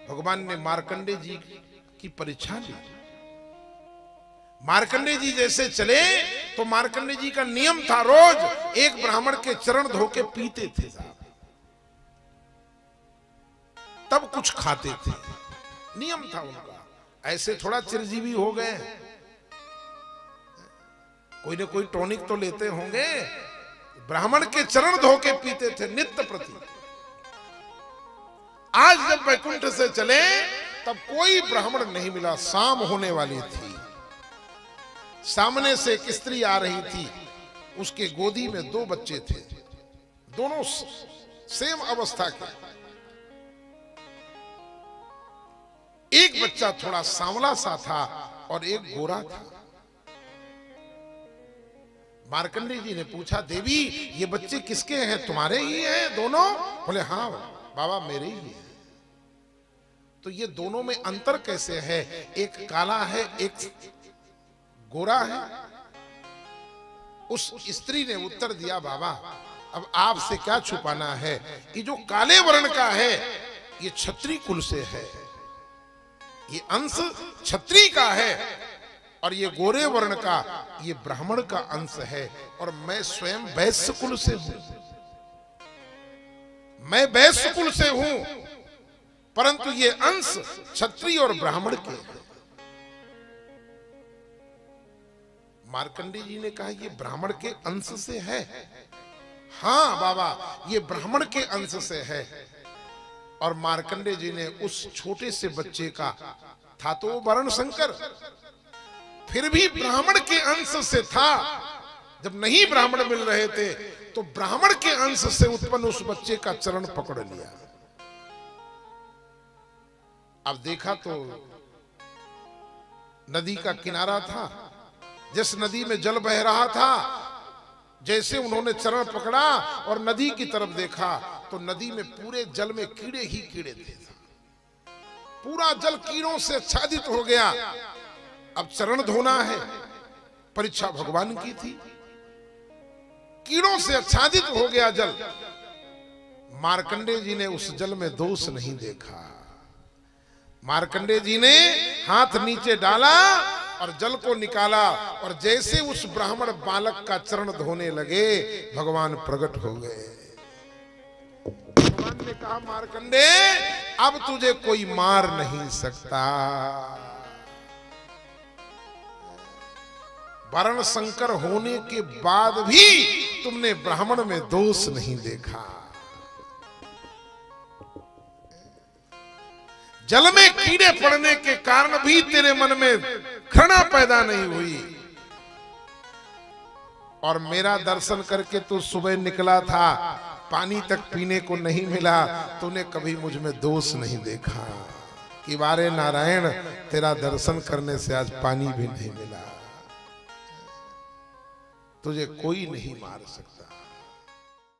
भगवान ने मार्कंडे जी की परीक्षा ली। मार्कंडे जी जैसे चले तो मार्कंडे जी का नियम था, रोज एक ब्राह्मण के चरण धो के पीते थे साहब, तब कुछ खाते थे, नियम था उनका। ऐसे थोड़ा चिरजीवी हो गए, कोई ना कोई टॉनिक तो लेते होंगे। ब्राह्मण के चरण धो के पीते थे नित्य प्रति। आज जब वैकुंठ से चले तब कोई ब्राह्मण नहीं मिला, शाम होने वाली थी। सामने से एक स्त्री आ रही थी, उसके गोदी में 2 बच्चे थे, दोनों सेम अवस्था के। एक बच्चा थोड़ा सांवला सा था और एक गोरा था। मार्कंडे जी ने पूछा, देवी ये बच्चे किसके हैं, तुम्हारे ही हैं दोनों? बोले हाँ बाबा मेरे ही हैं। तो ये दोनों में अंतर कैसे है, एक काला है एक गोरा है? उस स्त्री ने उत्तर दिया, बाबा अब आपसे क्या छुपाना है, ये जो काले वर्ण का है ये क्षत्रिय कुल से है, ये अंश क्षत्रिय का है, और ये गोरे वर्ण का ये ब्राह्मण का अंश है, और मैं स्वयं वैश्य कुल से हूं, मैं वैश्य कुल से हूं, परंतु ये अंश क्षत्रिय और ब्राह्मण के हैं। मार्कंडे जी ने कहा ये ब्राह्मण के अंश से है? हाँ बाबा ये ब्राह्मण के अंश से है। और मार्कंडे जी ने उस छोटे से बच्चे का, था तो वर्ण संकर, फिर भी ब्राह्मण के अंश से था, जब नहीं ब्राह्मण मिल रहे थे तो ब्राह्मण के अंश से उत्पन्न उस बच्चे का चरण पकड़ लिया। अब देखा तो नदी का किनारा था, जिस नदी में जल बह रहा था, जैसे उन्होंने चरण पकड़ा और नदी की तरफ देखा तो नदी में पूरे जल में कीड़े ही कीड़े थे, पूरा जल कीड़ों से आच्छादित हो गया। अब चरण धोना है, परीक्षा भगवान की थी, कीड़ों से आच्छादित हो गया जल। मार्कंडे जी ने उस जल में दोष नहीं देखा। मार्कंडे जी ने हाथ नीचे डाला और जल को निकाला, और जैसे उस ब्राह्मण बालक का चरण धोने लगे भगवान प्रकट हो गए। भगवान ने कहा, मार्कंडे अब तुझे कोई मार नहीं सकता, वर्ण संकर होने के बाद भी तुमने ब्राह्मण में दोष नहीं देखा। जल में कीड़े पड़ने के कारण भी तेरे मन में घृणा पैदा नहीं हुई, और मेरा दर्शन करके तू सुबह निकला था, पानी तक पीने को नहीं मिला, तूने कभी मुझ में दोष नहीं देखा कि वारे नारायण तेरा दर्शन करने से आज पानी भी नहीं मिला। तुझे कोई नहीं मार सकता।